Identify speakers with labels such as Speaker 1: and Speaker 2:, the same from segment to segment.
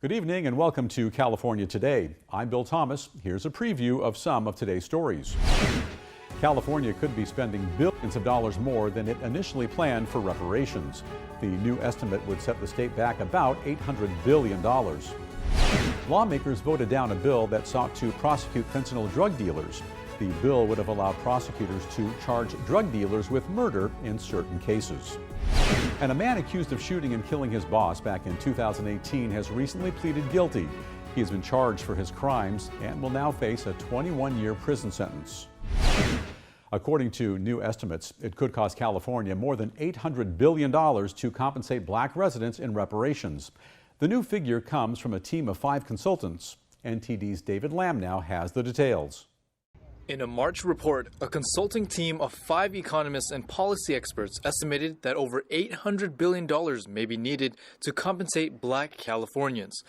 Speaker 1: Good evening and welcome to California Today. I'm Bill Thomas. Here's a preview of some of today's stories. California could be spending billions of dollars more than it initially planned for reparations. The new estimate would set the state back about $800 billion. Lawmakers voted down a bill that sought to prosecute fentanyl drug dealers. The bill would have allowed prosecutors to charge drug dealers with murder in certain cases. And a man accused of shooting and killing his boss back in 2018 has recently pleaded guilty. He has been charged for his crimes and will now face a 21-year prison sentence. According to new estimates, it could cost California more than $800 billion to compensate black residents in reparations. The new figure comes from a team of 5 consultants. NTD's David Lamb now has the details.
Speaker 2: In a March report, a consulting team of 5 economists and policy experts estimated that over $800 billion may be needed to compensate black Californians.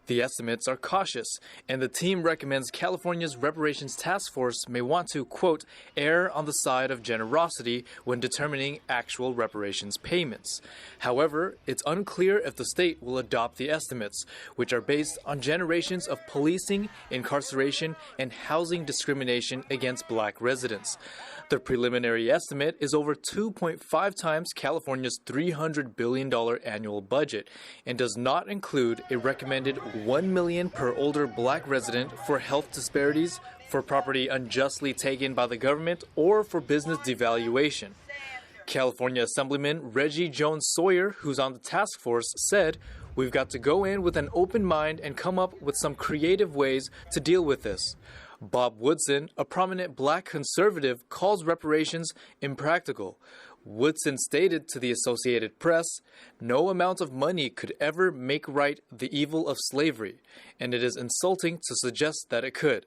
Speaker 2: The estimates are cautious, and the team recommends California's Reparations Task Force may want to, quote, err on the side of generosity when determining actual reparations payments. However, it's unclear if the state will adopt the estimates, which are based on generations of policing, incarceration, and housing discrimination against black residents. The preliminary estimate is over 2.5 times California's $300 billion annual budget and does not include a recommended $1 million per older black resident for health disparities, for property unjustly taken by the government, or for business devaluation. California Assemblyman Reggie Jones Sawyer, who's on the task force, said, "We've got to go in with an open mind and come up with some creative ways to deal with this." Bob Woodson, a prominent black conservative, calls reparations impractical. Woodson stated to the Associated Press, "No amount of money could ever make right the evil of slavery, and it is insulting to suggest that it could."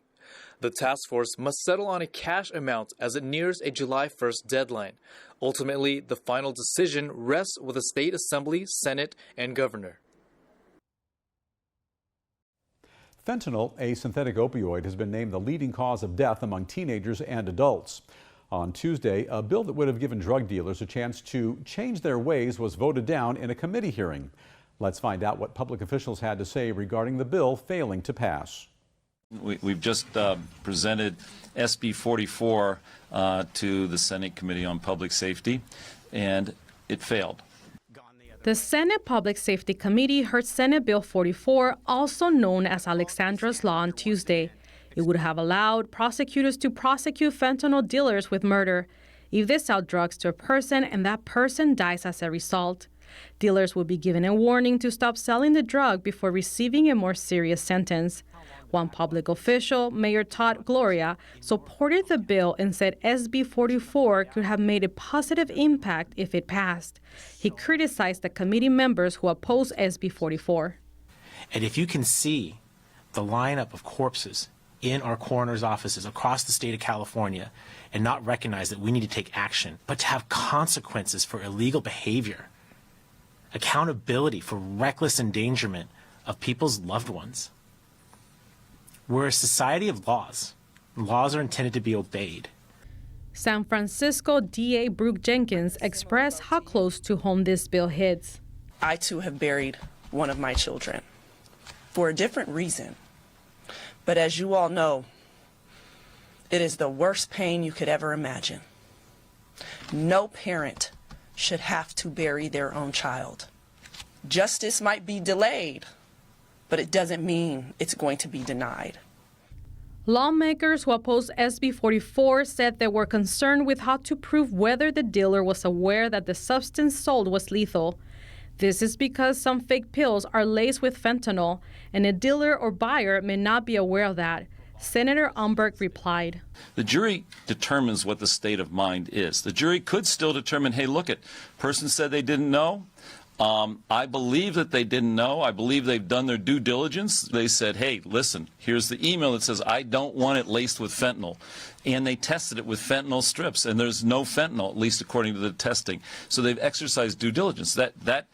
Speaker 2: The task force must settle on a cash amount as it nears a July 1st deadline. Ultimately, the final decision rests with the state assembly, Senate, and governor.
Speaker 1: Fentanyl, a synthetic opioid, has been named the leading cause of death among teenagers and adults. On Tuesday, a bill that would have given drug dealers a chance to change their ways was voted down in a committee hearing. Let's find out what public officials had to say regarding the bill failing to pass.
Speaker 3: We've just presented SB 44 to the Senate Committee on Public Safety, and it failed.
Speaker 4: The Senate Public Safety Committee heard Senate Bill 44, also known as Alexandra's Law, on Tuesday. It would have allowed prosecutors to prosecute fentanyl dealers with murder if they sell drugs to a person and that person dies as a result. Dealers would be given a warning to stop selling the drug before receiving a more serious sentence. One public official, Mayor Todd Gloria, supported the bill and said SB 44 could have made a positive impact if it passed. He criticized the committee members who opposed SB 44.
Speaker 5: And if you can see the lineup of corpses in our coroner's offices across the state of California and not recognize that we need to take action, but to have consequences for illegal behavior, accountability for reckless endangerment of people's loved ones. We're a society of laws. Laws are intended to be obeyed.
Speaker 4: San Francisco DA Brooke Jenkins expressed how close to home this bill hits.
Speaker 6: I too have buried one of my children for a different reason. But as you all know, it is the worst pain you could ever imagine. No parent should have to bury their own child. Justice might be delayed, but it doesn't mean it's going to be denied.
Speaker 4: Lawmakers who opposed SB 44 said they were concerned with how to prove whether the dealer was aware that the substance sold was lethal. This is because some fake pills are laced with fentanyl, and a dealer or buyer may not be aware of that. Senator Umberg replied,
Speaker 3: The jury determines what the state of mind is. The jury could still determine, hey, look, person said they didn't know. I believe that they didn't know. I believe they've done their due diligence. They said, hey, listen, here's the email that says, I don't want it laced with fentanyl. And they tested it with fentanyl strips, and there's no fentanyl, at least according to the testing. So they've exercised due diligence. That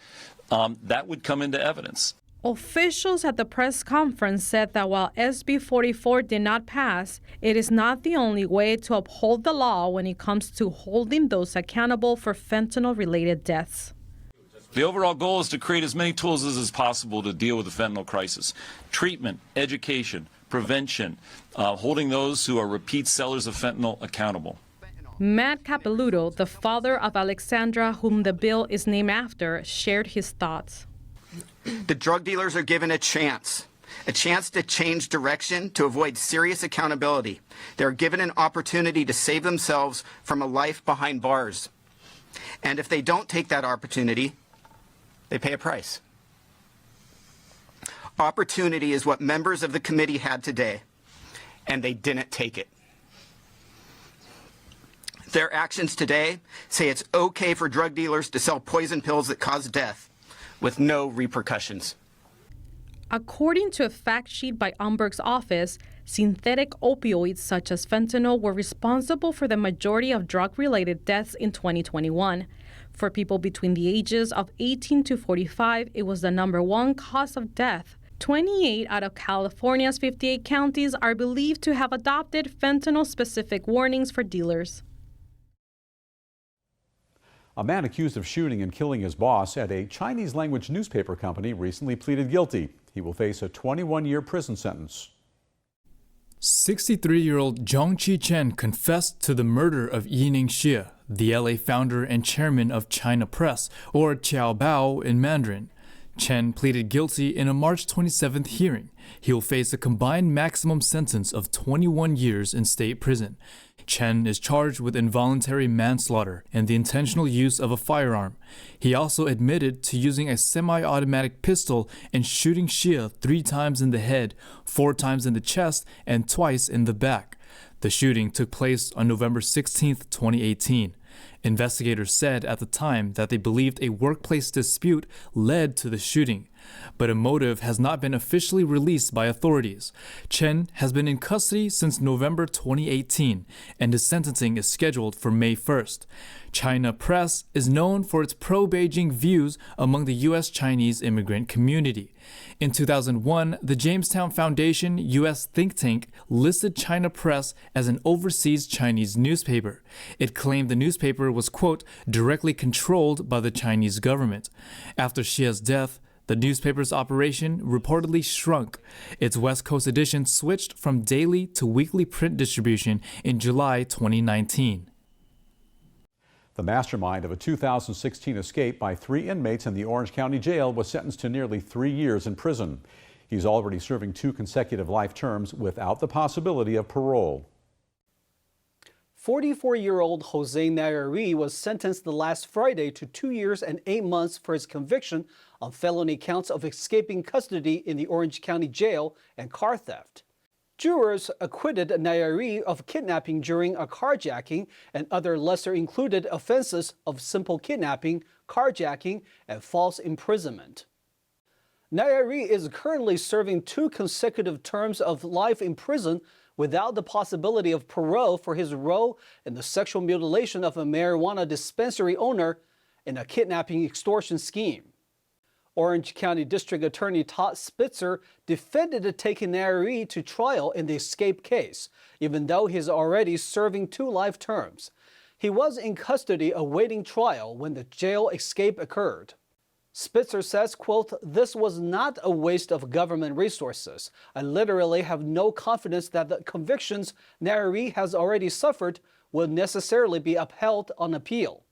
Speaker 3: would come into evidence.
Speaker 4: Officials at the press conference said that while SB 44 did not pass, it is not the only way to uphold the law when it comes to holding those accountable for fentanyl-related deaths.
Speaker 3: The overall goal is to create as many tools as possible to deal with the fentanyl crisis. Treatment, education, prevention, holding those who are repeat sellers of fentanyl accountable.
Speaker 4: Matt Capelouto, the father of Alexandra, whom the bill is named after, shared his thoughts.
Speaker 7: The drug dealers are given a chance to change direction to avoid serious accountability. They're given an opportunity to save themselves from a life behind bars. And if they don't take that opportunity, they pay a price. Opportunity is what members of the committee had today, and they didn't take it. Their actions today say it's okay for drug dealers to sell poison pills that cause death with no repercussions.
Speaker 4: According to a fact sheet by Umberg's office, synthetic opioids such as fentanyl were responsible for the majority of drug-related deaths in 2021. For people between the ages of 18 to 45, it was the #1 cause of death. 28 out of California's 58 counties are believed to have adopted fentanyl-specific warnings for dealers.
Speaker 1: A man accused of shooting and killing his boss at a Chinese-language newspaper company recently pleaded guilty. He will face a 21-year prison sentence.
Speaker 8: 63-year-old Zhong Chi-chen confessed to the murder of Yining Xie, the LA founder and chairman of China Press, or Qiao Bao in Mandarin. Chen pleaded guilty in a March 27th hearing. He will face a combined maximum sentence of 21 years in state prison. Chen is charged with involuntary manslaughter and the intentional use of a firearm. He also admitted to using a semi-automatic pistol and shooting Xie 3 times in the head, 4 times in the chest, and twice in the back. The shooting took place on November 16, 2018. Investigators said at the time that they believed a workplace dispute led to the shooting, but a motive has not been officially released by authorities. Chen has been in custody since November 2018, and his sentencing is scheduled for May 1st. China Press is known for its pro-Beijing views among the U.S.-Chinese immigrant community. In 2001, the Jamestown Foundation U.S. think tank listed China Press as an overseas Chinese newspaper. It claimed the newspaper was, quote, directly controlled by the Chinese government. After Xie's death, the newspaper's operation reportedly shrunk. Its West Coast edition switched from daily to weekly print distribution in July 2019.
Speaker 1: The mastermind of a 2016 escape by 3 inmates in the Orange County Jail was sentenced to nearly 3 years in prison. He's already serving 2 consecutive life terms without the possibility of parole.
Speaker 9: 44-year-old Jose Nayari was sentenced last Friday to 2 years and 8 months for his conviction on felony counts of escaping custody in the Orange County Jail and car theft. Jurors acquitted Nayari of kidnapping during a carjacking and other lesser-included offenses of simple kidnapping, carjacking, and false imprisonment. Nayari is currently serving 2 consecutive terms of life in prison without the possibility of parole for his role in the sexual mutilation of a marijuana dispensary owner in a kidnapping extortion scheme. Orange County District Attorney Todd Spitzer defended taking Nayari to trial in the escape case, even though he is already serving 2 life terms. He was in custody awaiting trial when the jail escape occurred. Spitzer says, quote, "This was not a waste of government resources. I literally have no confidence that the convictions Nayari has already suffered will necessarily be upheld on appeal.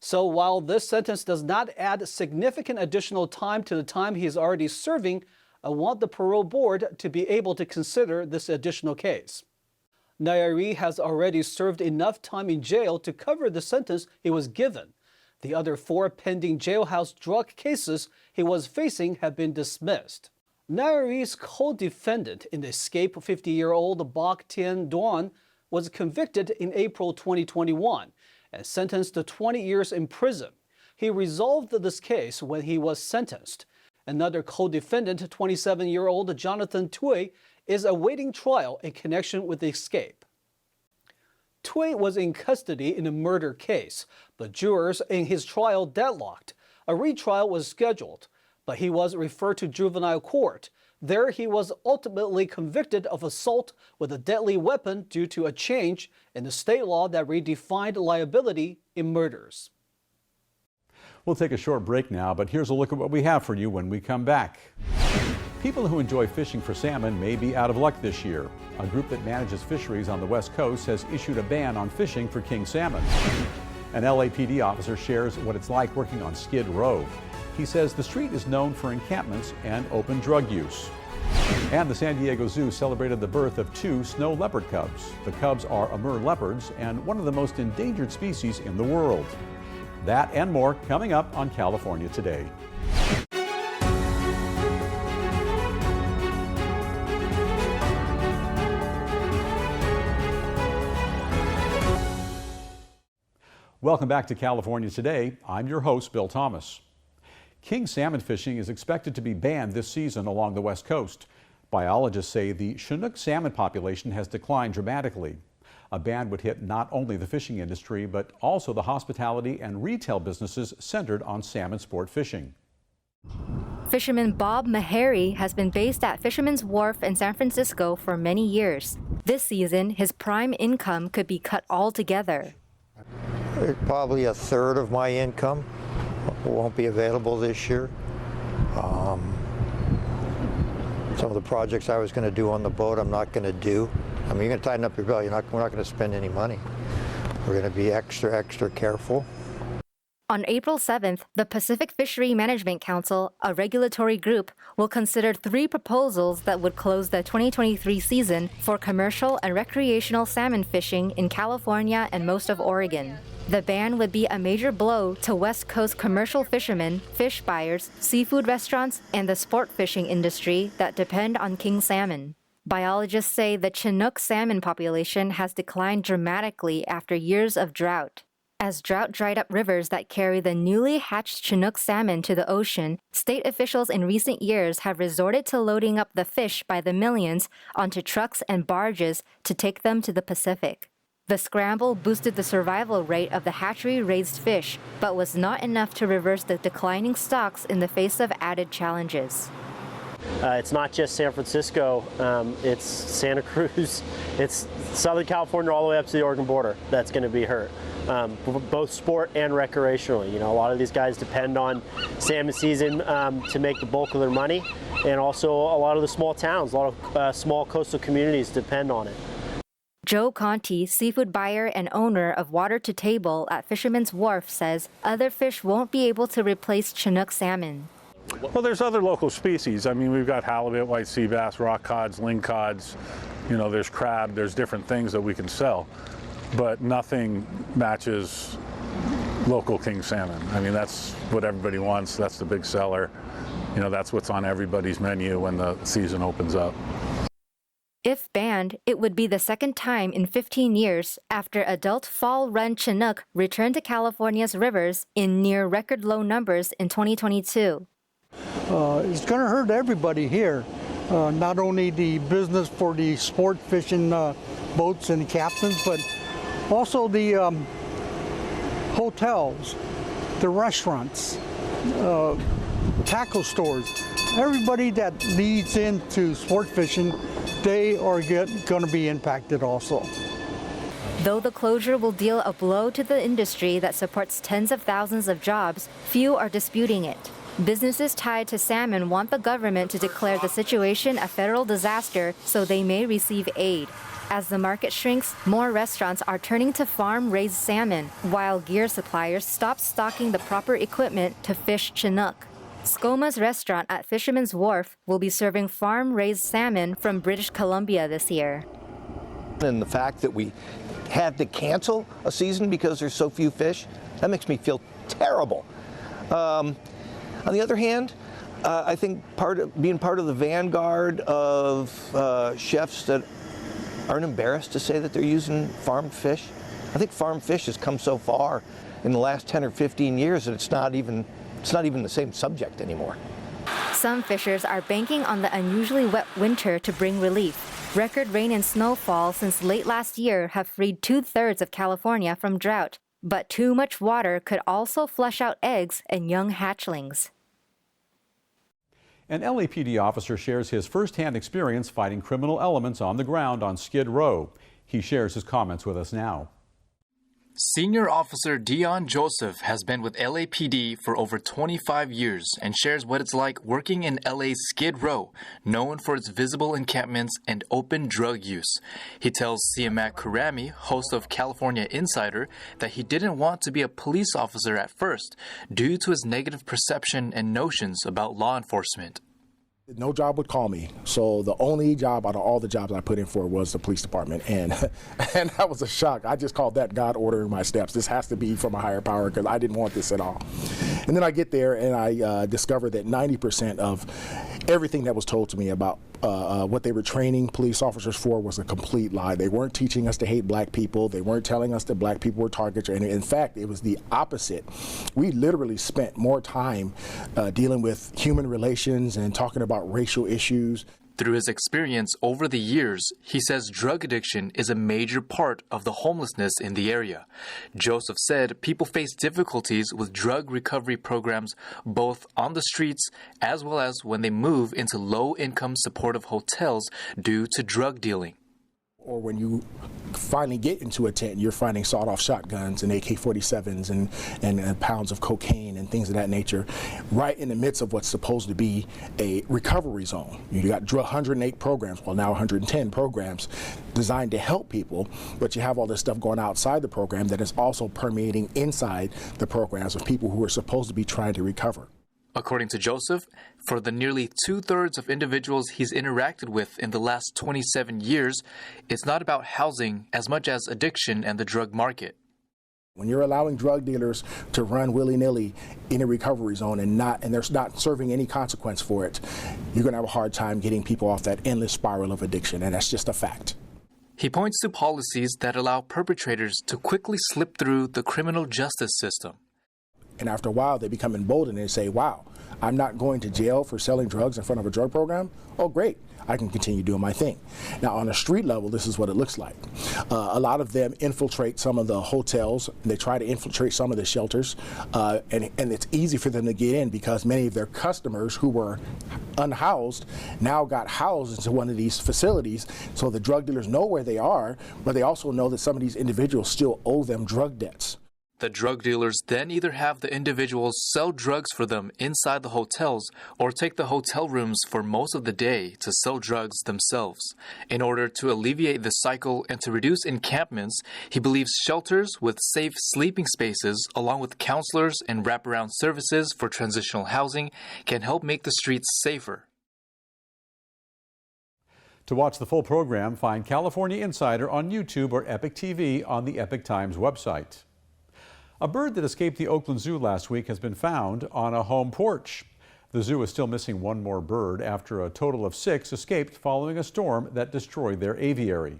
Speaker 9: So while this sentence does not add significant additional time to the time he is already serving, I want the parole board to be able to consider this additional case." Nayari has already served enough time in jail to cover the sentence he was given. The other 4 pending jailhouse drug cases he was facing have been dismissed. Nayari's co-defendant in the escape, 50-year-old Bok Tien Duan, was convicted in April 2021 and sentenced to 20 years in prison. He resolved this case when he was sentenced. Another co-defendant, 27-year-old Jonathan Tui, is awaiting trial in connection with the escape. Tui was in custody in a murder case, but jurors in his trial deadlocked. A retrial was scheduled, but he was referred to juvenile court. There he was ultimately convicted of assault with a deadly weapon due to a change in the state law that redefined liability in murders.
Speaker 1: We'll take a short break now, but here's a look at what we have for you when we come back. People who enjoy fishing for salmon may be out of luck this year. A group that manages fisheries on the West Coast has issued a ban on fishing for king salmon. An LAPD officer shares what it's like working on Skid Row. He says the street is known for encampments and open drug use. And the San Diego Zoo celebrated the birth of 2 snow leopard cubs. The cubs are Amur leopards and one of the most endangered species in the world. That and more coming up on California Today. Welcome back to California Today. I'm your host, Bill Thomas. King salmon fishing is expected to be banned this season along the West Coast. Biologists say the Chinook salmon population has declined dramatically. A ban would hit not only the fishing industry, but also the hospitality and retail businesses centered on salmon sport fishing.
Speaker 10: Fisherman Bob Meharry has been based at Fisherman's Wharf in San Francisco for many years. This season, his prime income could be cut altogether.
Speaker 11: Probably a third of my income won't be available this year. Some of the projects I was going to do on the boat, I'm not going to do. I mean, you're going to tighten up your belt. We're not going to spend any money. We're going to be extra careful.
Speaker 10: On April 7th, the Pacific Fishery Management Council, a regulatory group, will consider 3 proposals that would close the 2023 season for commercial and recreational salmon fishing in California and most of Oregon. The ban would be a major blow to West Coast commercial fishermen, fish buyers, seafood restaurants, and the sport fishing industry that depend on king salmon. Biologists say the Chinook salmon population has declined dramatically after years of drought. As drought dried up rivers that carry the newly hatched Chinook salmon to the ocean, state officials in recent years have resorted to loading up the fish by the millions onto trucks and barges to take them to the Pacific. The scramble boosted the survival rate of the hatchery-raised fish, but was not enough to reverse the declining stocks in the face of added challenges.
Speaker 12: It's not just San Francisco, it's Santa Cruz, it's Southern California all the way up to the Oregon border that's going to be hurt, both sport and recreationally. You know, a lot of these guys depend on salmon season to make the bulk of their money, and also a lot of the small towns, a lot of small coastal communities depend on it.
Speaker 10: Joe Conti, seafood buyer and owner of Water to Table at Fisherman's Wharf, says other fish won't be able to replace Chinook salmon.
Speaker 13: Well, there's other local species. I mean, we've got halibut, white sea bass, rock cods, lingcods, you know, there's crab, there's different things that we can sell, but nothing matches local king salmon. I mean, that's what everybody wants, that's the big seller. You know, that's what's on everybody's menu when the season opens up.
Speaker 10: If banned, it would be the second time in 15 years after adult fall-run Chinook returned to California's rivers in near record low numbers in 2022.
Speaker 14: It's going to hurt everybody here, not only the business for the sport fishing boats and captains, but also the hotels, the restaurants, tackle stores. Everybody that leads into sport fishing, they are going to be impacted also.
Speaker 10: Though the closure will deal a blow to the industry that supports tens of thousands of jobs, few are disputing it. Businesses tied to salmon want the government to declare the situation a federal disaster so they may receive aid. As the market shrinks, more restaurants are turning to farm-raised salmon, while gear suppliers stop stocking the proper equipment to fish Chinook. Skoma's restaurant at Fisherman's Wharf will be serving farm-raised salmon from British Columbia this year.
Speaker 11: And the fact that we had to cancel a season because there's so few fish, that makes me feel terrible. On the other hand, I think being part of the vanguard of chefs that aren't embarrassed to say that they're using farmed fish. I think farmed fish has come so far in the last 10 or 15 years that it's not even the same subject anymore.
Speaker 10: Some fishers are banking on the unusually wet winter to bring relief. Record rain and snowfall since late last year have freed 2/3 of California from drought, but too much water could also flush out eggs and young hatchlings.
Speaker 1: An LAPD officer shares his firsthand experience fighting criminal elements on the ground on Skid Row. He shares his comments with us now.
Speaker 2: Senior Officer Dion Joseph has been with LAPD for over 25 years and shares what it's like working in LA's Skid Row, known for its visible encampments and open drug use. He tells Siamak Kurami, host of California Insider, that he didn't want to be a police officer at first due to his negative perception and notions about law enforcement.
Speaker 15: No job would call me, so the only job out of all the jobs I put in for was the police department, and that was a shock. I just called that God ordering my steps. This has to be from a higher power because I didn't want this at all. And then I get there and I discover that 90% of everything that was told to me about what they were training police officers for was a complete lie. They weren't teaching us to hate black people. They weren't telling us that black people were targets. And in fact, it was the opposite. We literally spent more time dealing with human relations and talking about racial issues.
Speaker 2: Through his experience over the years, he says drug addiction is a major part of the homelessness in the area. Joseph said people face difficulties with drug recovery programs both on the streets as well as when they move into low-income supportive hotels due to drug dealing.
Speaker 15: Or when you finally get into a tent, you're finding sawed-off shotguns and AK-47s and pounds of cocaine and things of that nature, right in the midst of what's supposed to be a recovery zone. You got 108 programs, well now 110 programs designed to help people, but you have all this stuff going outside the program that is also permeating inside the programs of people who are supposed to be trying to recover.
Speaker 2: According to Joseph, for the nearly 2/3 of individuals he's interacted with in the last 27 years, it's not about housing as much as addiction and the drug market.
Speaker 15: When you're allowing drug dealers to run willy-nilly in a recovery zone and they're not serving any consequence for it, you're going to have a hard time getting people off that endless spiral of addiction, and that's just a fact.
Speaker 2: He points to policies that allow perpetrators to quickly slip through the criminal justice system.
Speaker 15: And after a while, they become emboldened and say, wow, I'm not going to jail for selling drugs in front of a drug program. Oh, great. I can continue doing my thing. Now, on a street level, this is what it looks like. A lot of them infiltrate some of the hotels. They try to infiltrate some of the shelters. And it's easy for them to get in because many of their customers who were unhoused now got housed into one of these facilities. So the drug dealers know where they are, but they also know that some of these individuals still owe them drug debts.
Speaker 2: The drug dealers then either have the individuals sell drugs for them inside the hotels or take the hotel rooms for most of the day to sell drugs themselves. In order to alleviate the cycle and to reduce encampments, he believes shelters with safe sleeping spaces along with counselors and wraparound services for transitional housing can help make the streets safer.
Speaker 1: To watch the full program, find California Insider on YouTube or Epic TV on the Epic Times website. A bird that escaped the Oakland Zoo last week has been found on a home porch. The zoo is still missing one more bird after a total of 6 escaped following a storm that destroyed their aviary.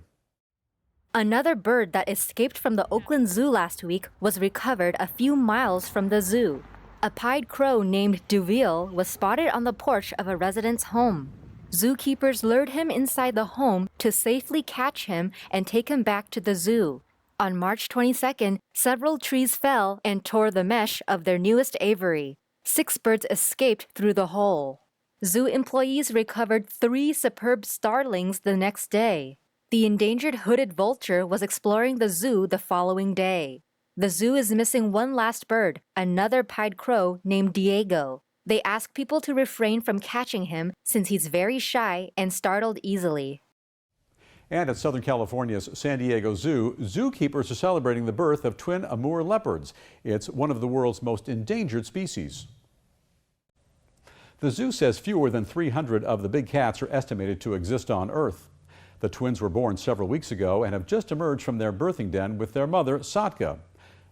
Speaker 10: Another bird that escaped from the Oakland Zoo last week was recovered a few miles from the zoo. A pied crow named Duville was spotted on the porch of a resident's home. Zookeepers lured him inside the home to safely catch him and take him back to the zoo. On March 22nd, several trees fell and tore the mesh of their newest aviary. 6 birds escaped through the hole. Zoo employees recovered 3 superb starlings the next day. The endangered hooded vulture was exploring the zoo the following day. The zoo is missing one last bird, another pied crow named Diego. They ask people to refrain from catching him since he's very shy and startled easily.
Speaker 1: And at Southern California's San Diego Zoo, zookeepers are celebrating the birth of twin Amur leopards. It's one of the world's most endangered species. The zoo says fewer than 300 of the big cats are estimated to exist on Earth. The twins were born several weeks ago and have just emerged from their birthing den with their mother, Satka.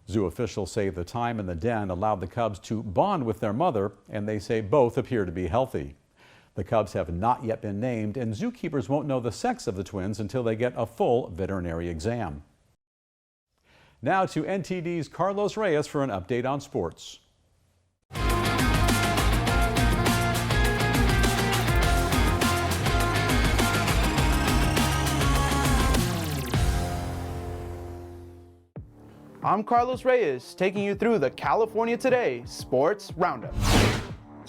Speaker 1: Zoo officials say the time in the den allowed the cubs to bond with their mother, and they say both appear to be healthy. The cubs have not yet been named, and zookeepers won't know the sex of the twins until they get a full veterinary exam. Now to NTD's Carlos Reyes for an update on sports.
Speaker 16: I'm Carlos Reyes, taking you through the California Today Sports Roundup.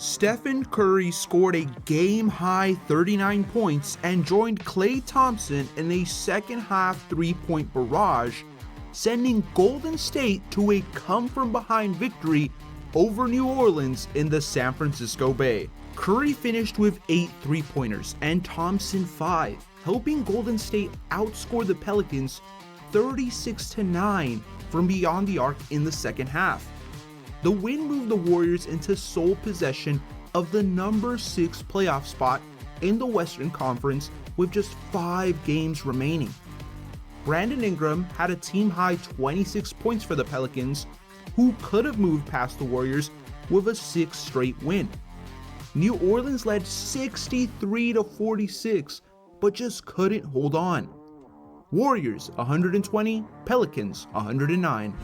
Speaker 16: Stephen Curry scored a game-high 39 points and joined Klay Thompson in a second-half three-point barrage sending Golden State to a come-from-behind victory over New Orleans in the San Francisco Bay. Curry finished with 8 3-pointers and Thompson 5, helping Golden State outscore the Pelicans 36-9 from beyond the arc in the second half. The win moved the Warriors into sole possession of the number 6 playoff spot in the Western Conference with just 5 games remaining. Brandon Ingram had a team-high 26 points for the Pelicans, who could have moved past the Warriors with a 6th straight win. New Orleans led 63-46, but just couldn't hold on. Warriors 120, Pelicans 109.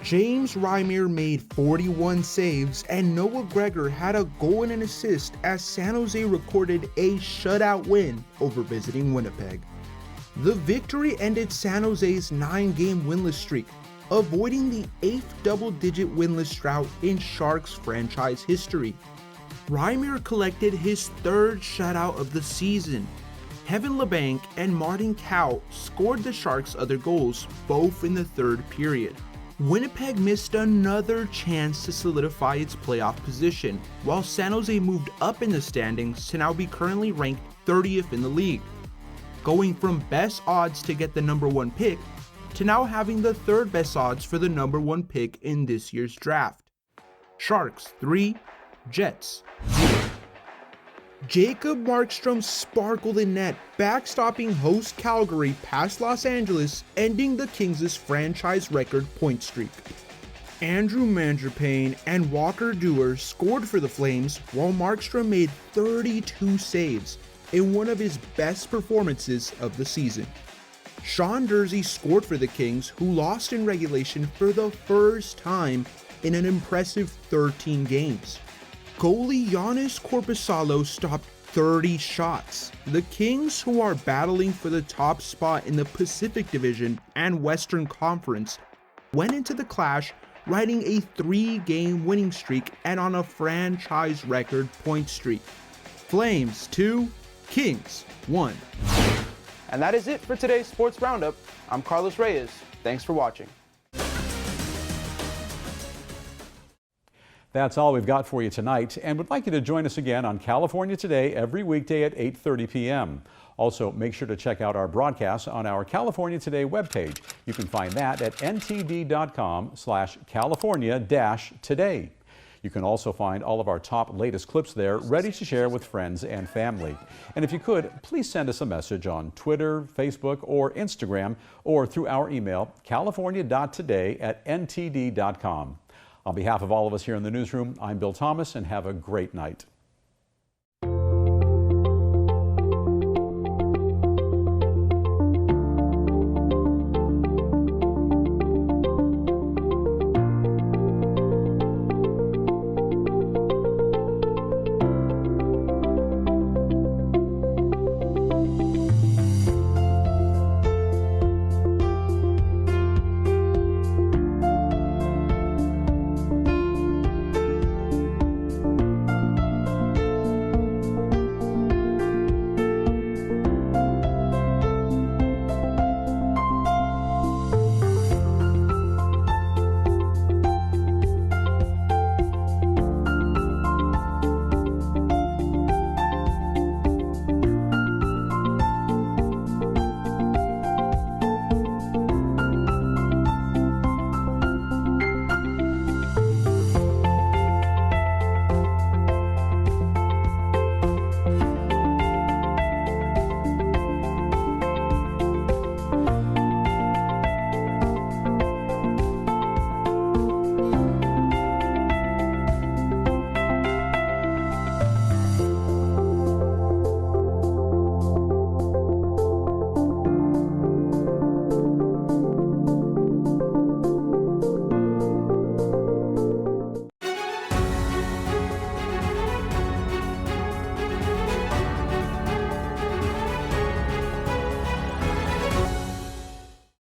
Speaker 16: James Reimer made 41 saves, and Noah Gregor had a goal and an assist as San Jose recorded a shutout win over visiting Winnipeg. The victory ended San Jose's 9-game winless streak, avoiding the 8th double-digit winless drought in Sharks franchise history. Reimer collected his 3rd shutout of the season. Kevin LeBanc and Martin Kaut scored the Sharks' other goals, both in the 3rd period. Winnipeg missed another chance to solidify its playoff position, while San Jose moved up in the standings to now be currently ranked 30th in the league, going from best odds to get the number 1 pick to now having the 3rd best odds for the number 1 pick in this year's draft. Sharks 3, Jets 0. Jacob Markstrom sparkled in net, backstopping host Calgary past Los Angeles, ending the Kings' franchise record point streak. Andrew Mangiapane and Walker Duehr scored for the Flames, while Markstrom made 32 saves in one of his best performances of the season. Sean Durzi scored for the Kings, who lost in regulation for the first time in an impressive 13 games. Goalie Giannis Korpisalo stopped 30 shots. The Kings, who are battling for the top spot in the Pacific Division and Western Conference, went into the clash riding a 3-game winning streak and on a franchise record point streak. Flames 2, Kings 1. And that is it for today's Sports Roundup. I'm Carlos Reyes. Thanks for watching.
Speaker 1: That's all we've got for you tonight, and would like you to join us again on California Today every weekday at 8:30 p.m. Also, make sure to check out our broadcasts on our California Today webpage. You can find that at ntd.com/California-Today. You can also find all of our top latest clips there, ready to share with friends and family. And if you could, please send us a message on Twitter, Facebook, or Instagram, or through our email, california.today@ntd.com. On behalf of all of us here in the newsroom, I'm Bill Thomas, and have a great night.